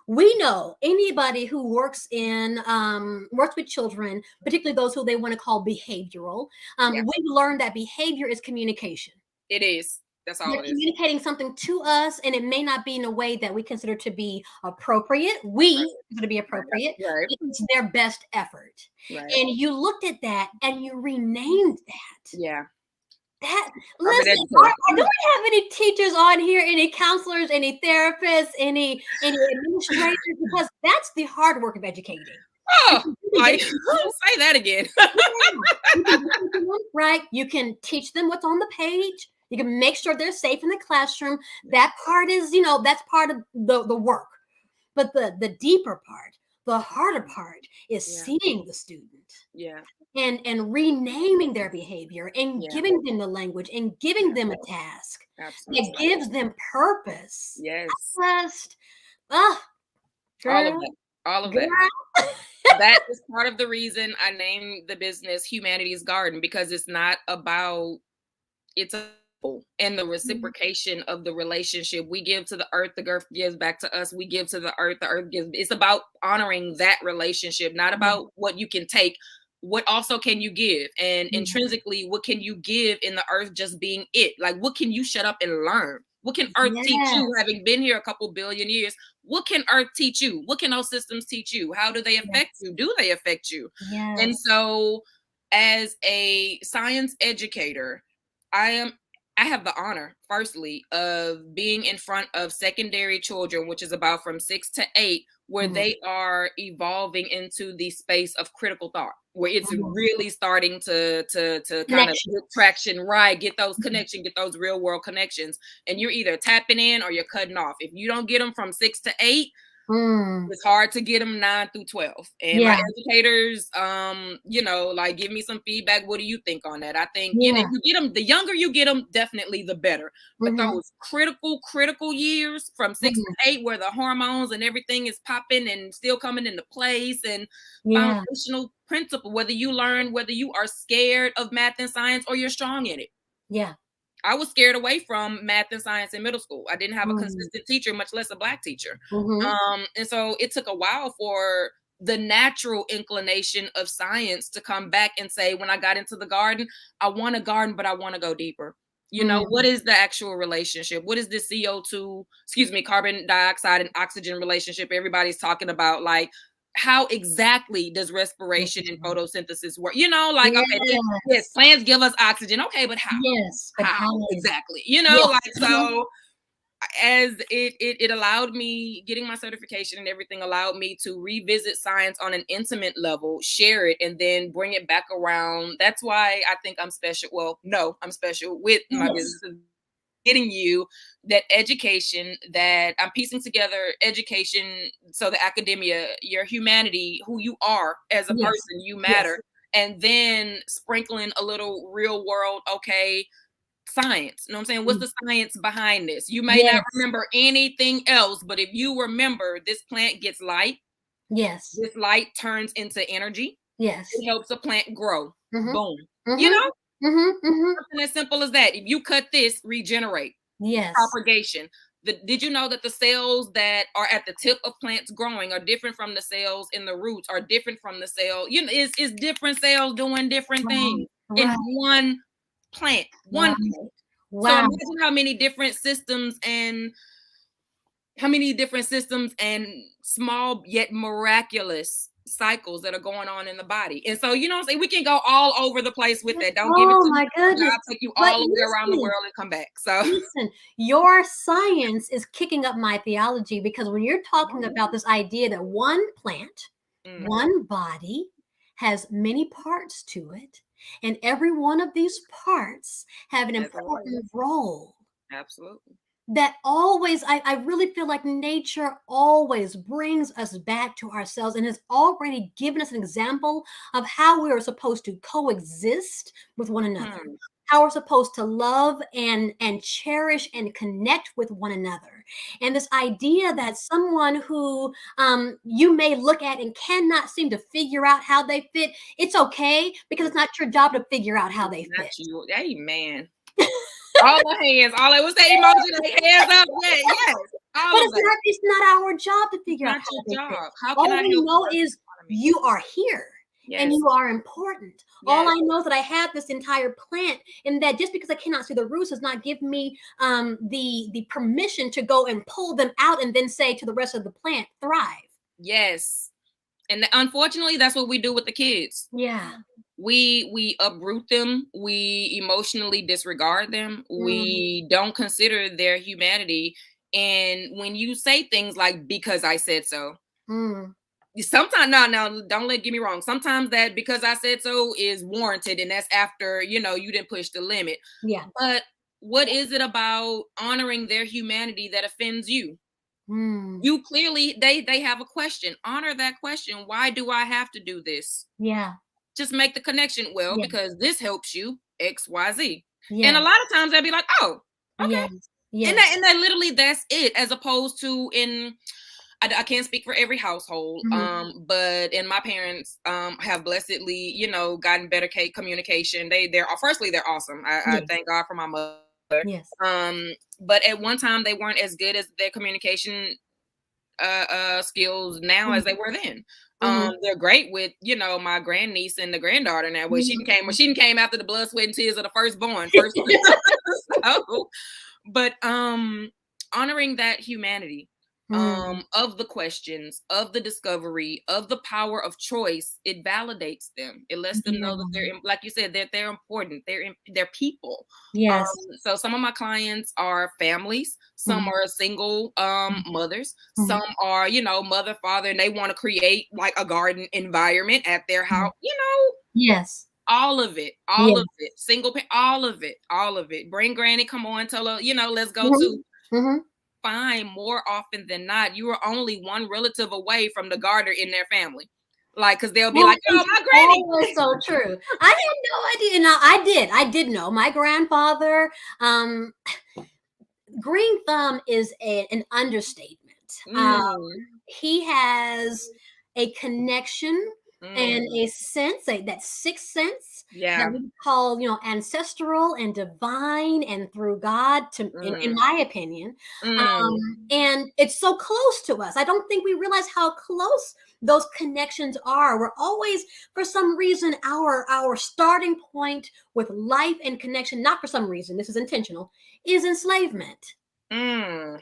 We know anybody who works with children, particularly those who they want to call behavioral. We've learned that behavior is communication. It is. That's all it is. Communicating something to us, and it may not be in a way that we consider to be appropriate. We consider to be appropriate. Right. It's their best effort. Right. And you looked at that and you renamed that. Yeah. Listen, do we have any teachers on here, any counselors, any therapists, any administrators? Because that's the hard work of educating. Oh, say that again. Right. You can teach them what's on the page. You can make sure they're safe in the classroom. That part is, that's part of the work. But the deeper part, the harder part is seeing the student. Yeah. And renaming their behavior and giving them the language and giving them a task that gives them purpose. Yes. All of that. That is part of the reason I named the business Humanity's Garden, because it's not about, and the reciprocation of the relationship we give to the earth, the earth gives back to us. We give to the earth gives. It's about honoring that relationship, not about what you can take. What also can you give? And intrinsically, what can you give in the earth just being it? Like, what can you shut up and learn? What can Earth teach Yes. you, having been here a couple billion years? What can Earth teach you? What can those systems teach you? How do they affect Yes. you? Do they affect you? And Yes. so, as a science educator, I am I have the honor, firstly, of being in front of secondary children, which is about from 6 to 8, where Mhm. they are evolving into the space of critical thought, where it's Mhm. really starting to kind of Connection. get traction, right? Get those Mhm. connections, get those real world connections, and you're either tapping in or you're cutting off. If you don't get them from 6 to 8, Mm. it's hard to get them 9 through 12. And my Yeah. educators, like, give me some feedback. What do you think on that? I think, if Yeah. you get them, the younger you get them, definitely the better. But Mhm. those critical years from six Mhm. to eight, where the hormones and everything is popping and still coming into place, and Yeah. foundational principle, whether you are scared of math and science or you're strong in it. Yeah. I was scared away from math and science in middle school. I didn't have a Mm. consistent teacher, much less a Black teacher. Mhm. And so it took a while for the natural inclination of science to come back and say, when I got into the garden, I want a garden, but I want to go deeper. Mm. What is the actual relationship? What is the carbon dioxide and oxygen relationship everybody's talking about? Like, how exactly does respiration and Mhm. photosynthesis work? Like, okay, yes, Yes. plants give us oxygen. Okay, but how? Yes. But How how? exactly? Yeah. Like, Mhm. so, as it allowed me, getting my certification and everything allowed me to revisit science on an intimate level, share it, and then bring it back around. That's why I think I'm special. Well, no, I'm special with my Yes. business, getting you that education, that I'm piecing together education, so the academia, your humanity, who you are as a Yes. person, you Yes. matter, and then sprinkling a little real world, okay, science. You know what I'm saying? What's Mm. the science behind this? You may not Yes. remember anything else, but if you remember, this plant gets light, Yes. this light turns into energy, Yes. it helps a plant grow. Mhm. Boom. You Mhm. know, Mhm. Mhm. something as simple as that. If you cut this, regenerate, Yes. propagation. Did you know that the cells that are at the tip of plants growing are different from the cells in the roots, are different from the cell? It's different cells doing different Right. things in Right. one plant, one Right. plant. So Wow. imagine how many different systems and small yet miraculous cycles that are going on in the body. And so, what I'm saying, we can go all over the place with that. Don't give it Oh to me. my goodness. I'll take you But all the way around the listen, world and come back. So, listen, your science is kicking up my theology because when you're talking about this idea that one plant, mhm, one body has many parts to it, and every one of these parts have an as always, important role absolutely. that always I really feel like nature always brings us back to ourselves and has already given us an example of how we are supposed to coexist with one another, Hmm. how we're supposed to love and cherish and connect with one another. And this idea that someone who you may look at and cannot seem to figure out how they fit, it's okay because it's not your job to figure out how It's they not fit. you. Amen. All the hands. All that was that emoji, like hands up. Yeah, yes. But All of that. it's not our job to It's figure out not how your they fit. job. How can All I we help the know person is in front of me? you are here and Yes. you are important. All Yes. I know is that I have this entire plant, and that just because I cannot see the roots does not give me the permission to go and pull them out and then say to the rest of the plant, thrive. Yes. And unfortunately, that's what we do with the kids. Yeah. We uproot them, we emotionally disregard them, Mm, we don't consider their humanity. And when you say things like, because I said so, mm, sometimes, now don't get me wrong, sometimes that because I said so is warranted, and that's after you didn't push the limit. yeah. But what is it about honoring their humanity that offends you? Mm, You clearly, they have a question. Honor that question. Why do I have to do this? yeah. Just make the connection. Well, Yeah. because this helps you XYZ. And a Yeah. lot of times they'll be like, oh, okay. Yes. And Yes. that literally, that's it. As opposed to, I can't speak for every household, Mhm. but in my parents have blessedly, gotten better communication. They're firstly, they're awesome. I Yes. thank God for my mother. Yes. But at one time they weren't as good as their communication skills now as they Mhm. were then. Mhm. They're great with, my grandniece and the granddaughter now. When Mhm. she came after the blood, sweat, and tears of the firstborn. First, so, But honoring that humanity, of the questions, of the discovery, of the power of choice, it validates them. It lets them know that Yeah. like you said, that they're important. They're people. Yes. So some of my clients are families, some Mhm. are single mothers, Mhm. some are, mother, father, and they want to create like a garden environment at their Mhm. house, Yes. all of it, Yeah. all of it. Bring granny, come on, tell her, let's go Mhm. to. Mhm. Fine, more often than not, you are only one relative away from the gardener in their family. Like, because they'll be That like, is oh, my granny. always so true. I had no idea. Now I did know my grandfather. Um, Green thumb is an understatement. Mm, He has a connection and mm, a sense, that sixth sense that yeah. we call, ancestral and divine and through God, in Mm, my opinion. mm, And it's so close to us. I don't think we realize how close those connections are. We're always, for some reason, our starting point with life and connection, not for some reason, this is intentional, is enslavement. mm.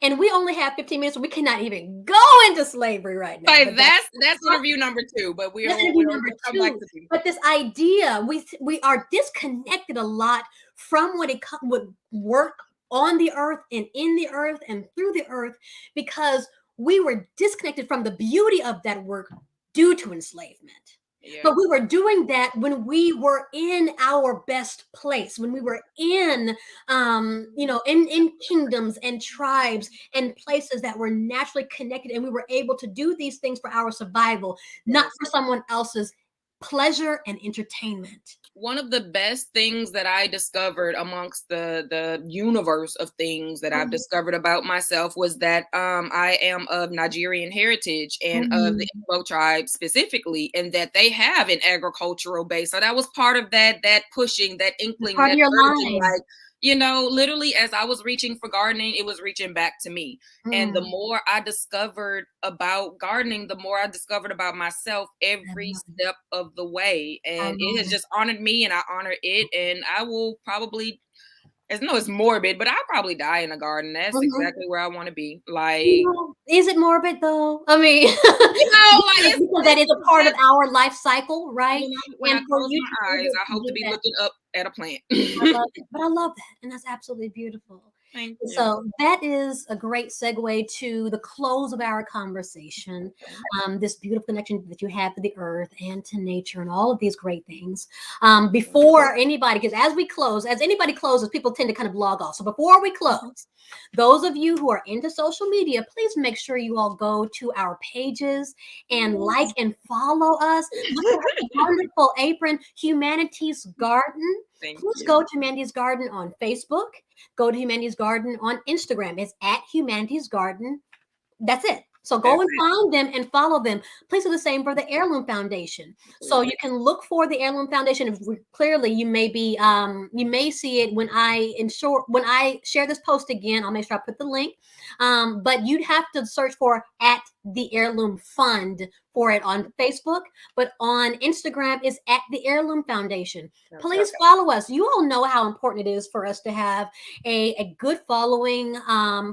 And we only have 15 minutes, so we cannot even go into slavery right now. So But that's interview number 2, but that's we'll interview number we'll come back two. to you. But this idea, we are disconnected a lot from what would work on the earth and in the earth and through the earth, because we were disconnected from the beauty of that work due to enslavement. Yeah. But we were doing that when we were in our best place, when we were in, in kingdoms and tribes and places that were naturally connected, and we were able to do these things for our survival, not Yes. for someone else's pleasure and entertainment. One of the best things that I discovered amongst the universe of things that I've Mhm. discovered about myself was that I am of Nigerian heritage and of the Mhm. Igbo tribe specifically, and that they have an agricultural base. So that was part of that pushing, that It's inkling, part of that your urging, line. like, literally as I was reaching for gardening, it was reaching back to me. And the Mm. more I discovered about gardening, the more I discovered about myself I every love it. step of the way. I And it love has it. just honored me and I honor it. And I will probably, as no, it's morbid, but I'll probably die in a garden. That's Mhm. exactly where I want to be. Like, Is it morbid though? I mean, like because that is a part of that our life cycle, right? when I And for close you to my be eyes, able I to hope to do be that, looking up at a plant. I love it. But I love that, and that's absolutely beautiful. Thank you. So that is a great segue to the close of our conversation. This beautiful connection that you have to the earth and to nature and all of these great things. Before anybody, because as anybody closes, people tend to kind of log off. So before we close, those of you who are into social media, please make sure you all go to our pages and like and follow us. Look at her wonderful apron, Humanities Garden. Thank Please you. go to Humanities Garden on Facebook. Go to Humanities Garden on Instagram. It's at Humanities Garden. That's it. So go That's and it. find them and follow them. Please do the same for the Heirloom Foundation. So Please. you can look for the Heirloom Foundation. Clearly, you may see it when I share this post again. I'll make sure I put the link. But you'd have to search for at the Heirloom Fund for it on Facebook. But on Instagram is at the Heirloom Foundation. Okay. Please follow us. You all know how important it is for us to have a good following,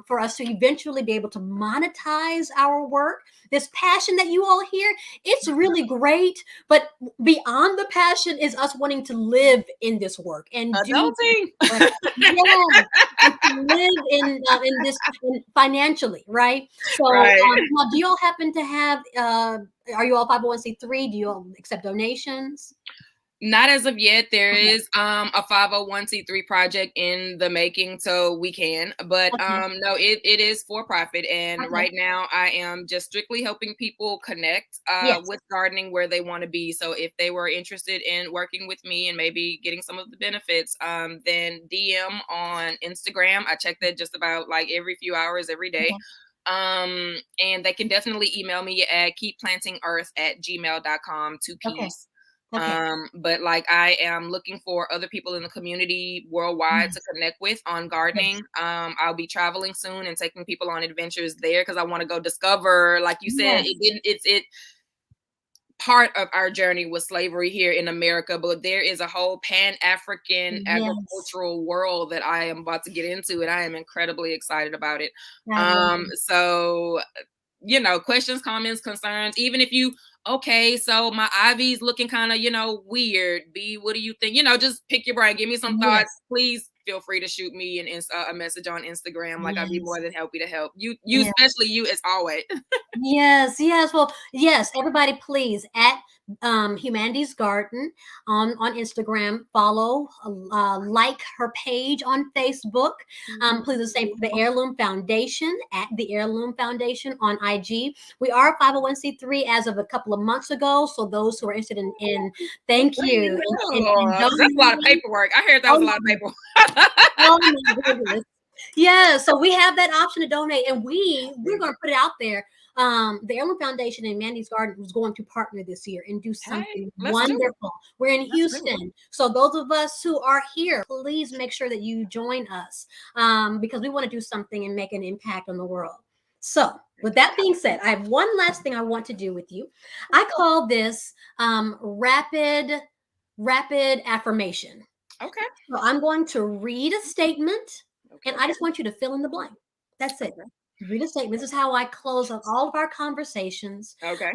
for us to eventually be able to monetize our work. This passion that you all hear, it's really great, but beyond the passion is us wanting to live in this work and do Adulting. well. Yeah, and to live in this financially, right? So, Right. now, do you all happen to have? Are you all 501(c)(3)? Do you all accept donations? Not as of yet. There Okay. is a 501(c)(3) project in the making, so we can. But Okay. no, it is for profit. And Okay. right now I am just strictly helping people connect Yes. with gardening where they want to be. So if they were interested in working with me and maybe getting some of the benefits, then DM on Instagram. I check that just about like every few hours every day. Okay. And they can definitely email me at keepplantingearth@gmail.com, two Okay. P's. Okay. But like I am looking for other people in the community worldwide to Yes. connect with on Yes. gardening. I'll be traveling soon and taking people on adventures there because I want to go discover, like you said, Yes. it part of our journey was slavery here in America, but there is a whole Pan-African Yes, agricultural world that I am about to get into, and I am incredibly excited about it. I love it. So questions, comments, concerns, even if you, okay, so my IV's looking kind of, weird. B, what do you think? Just pick your brain. Give me some thoughts. Yes, Please feel free to shoot me a message on Instagram. Like, I'd be yes. more than happy to help. You, Yeah. especially you, as always. Yes, yes. Well, yes, everybody please at Humanity's Garden on Instagram, follow, like her page on Facebook. Please the same for the Heirloom Foundation at the Heirloom Foundation on IG. We are 501c3 as of a couple of months ago. So those who are interested in thank you and That's a lot of donating. paperwork. I heard that Oh was a my lot of paperwork. Oh my goodness. Yeah, so we have that option to donate, and we're going to put it out there. The Heirloom Foundation and Mandy's Garden was going to partner this year and do Hey, something let's do it. wonderful. We're in Let's do it. Houston, so those of us who are here, please make sure that you join us because we want to do something and make an impact on the world. So, with that being said, I have one last thing I want to do with you. I call this rapid affirmation. Okay. So I'm going to read a statement, Okay. and I just want you to fill in the blank. That's it. Okay. Read a statement. This is how I close up all of our conversations. Okay.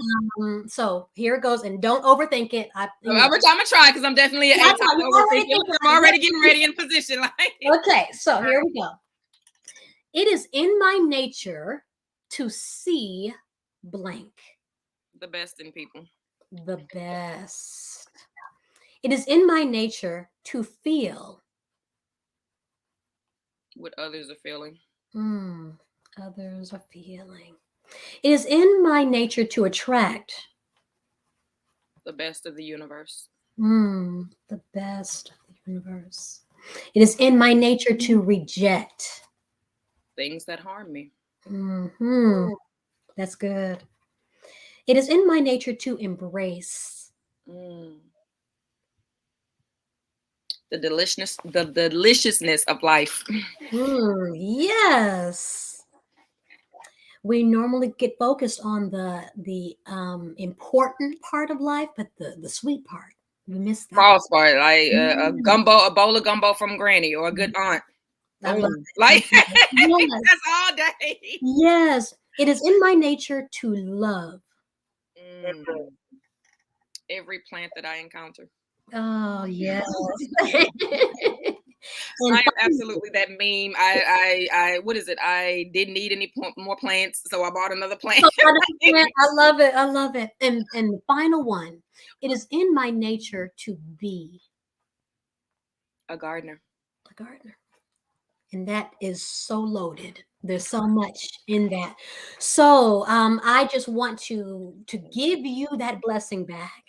So here it goes, and don't overthink it. I'm gonna try because I'm definitely an I know, anti you're already overthinking. thinking I'm like, already getting ready in position. Like, okay, so here we go. It is in my nature to see blank. the best in people. The best. It is in my nature to feel. What others are feeling. Others are feeling. It is in my nature to attract. The best of the universe. The best of the universe. It is in my nature to reject. Things that harm me. That's good. It is in my nature to embrace. The deliciousness of life. Yes. We normally get focused on the important part of life, but the sweet part, we miss that. False part, like a bowl of gumbo from Granny or a good aunt. I love it. Like Yes. that's all day. Yes, it is in my nature to love. Every plant that I encounter. Oh yes. I am absolutely that meme. I what is it? I didn't need any more plants, so I bought another plant. I love it. I love it. And the final one, it is in my nature to be a gardener. A gardener. And that is so loaded. There's so much in that. So I just want to give you that blessing back.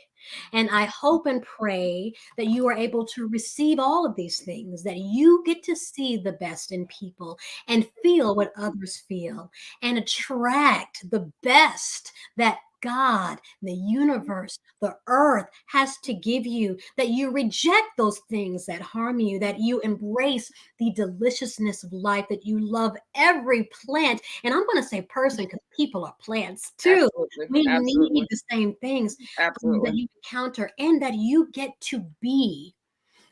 And I hope and pray that you are able to receive all of these things, that you get to see the best in people and feel what others feel and attract the best that God, the universe, the earth has to give you, that you reject those things that harm you, that you embrace the deliciousness of life, that you love every plant. And I'm going to say person because people are plants too. We need the same things that you encounter and that you get to be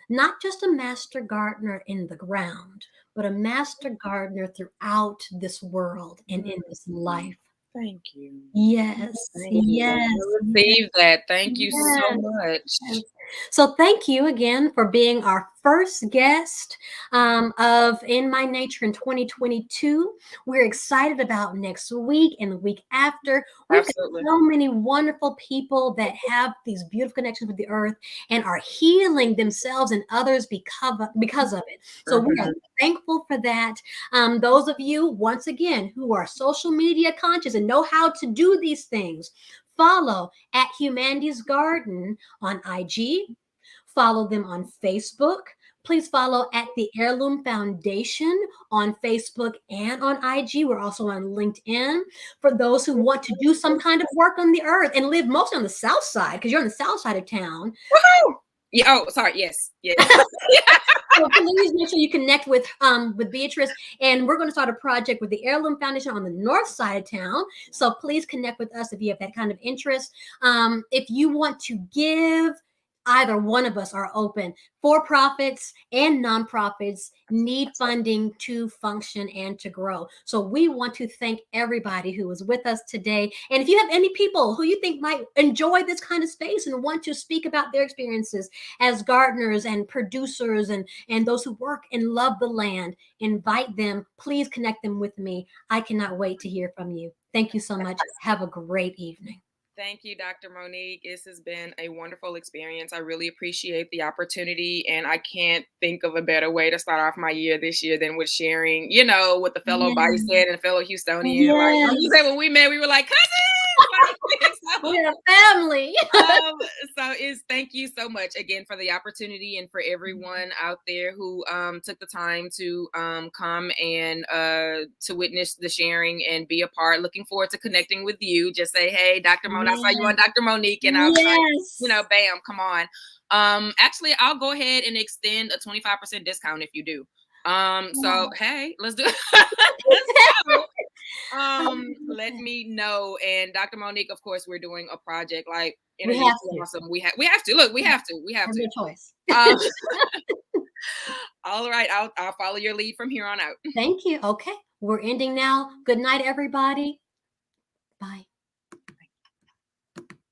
not just a master gardener in the ground, but a master gardener throughout this world and in this life. Thank you. Yes. Yes. I receive that. Thank you so much. Yes. So thank you again for being our first guest of In My Nature in 2022. We're excited about next week and the week after. We've got so many wonderful people that have these beautiful connections with the earth and are healing themselves and others because of it. So we are thankful for that. Those of you, once again, who are social media conscious and know how to do these things, follow at Humanity's Garden on IG. Follow them on Facebook. Please follow at the Heirloom Foundation on Facebook and on IG. We're also on LinkedIn for those who want to do some kind of work on the earth and live mostly on the south side because you're on the south side of town. Woohoo! Yeah. Oh, sorry. Yes. Yes. So please make sure you connect with Beatrice, and we're going to start a project with the Heirloom Foundation on the north side of town. So please connect with us if you have that kind of interest. If you want to give, either one of us are open. For profits and nonprofits need funding to function and to grow. So we want to thank everybody who was with us today. And if you have any people who you think might enjoy this kind of space and want to speak about their experiences as gardeners and producers and those who work and love the land, invite them. Please connect them with me. I cannot wait to hear from you. Thank you so much. Have a great evening. Thank you, Dr. Monique. This has been a wonderful experience. I really appreciate the opportunity, and I can't think of a better way to start off my year this year than with sharing, with the fellow Yes. Bison and fellow Houstonian. Like you Yes. said, when we met, we were like cousins. We're a family. Thank you so much again for the opportunity, and for everyone out there who took the time to come and to witness the sharing and be a part. Looking forward to connecting with you. Just say, hey, Dr. Monique. I saw you on Dr. Monique, and I was like, bam, come on. Actually, I'll go ahead and extend a 25% discount if you do. So hey, let's do it. Let's go. Let me know. And Dr. Monique, of course, we're doing a project like we have to. Awesome. We have to. Look, we have to. No choice. All right, I'll follow your lead from here on out. Thank you. Okay, we're ending now. Good night, everybody. Bye.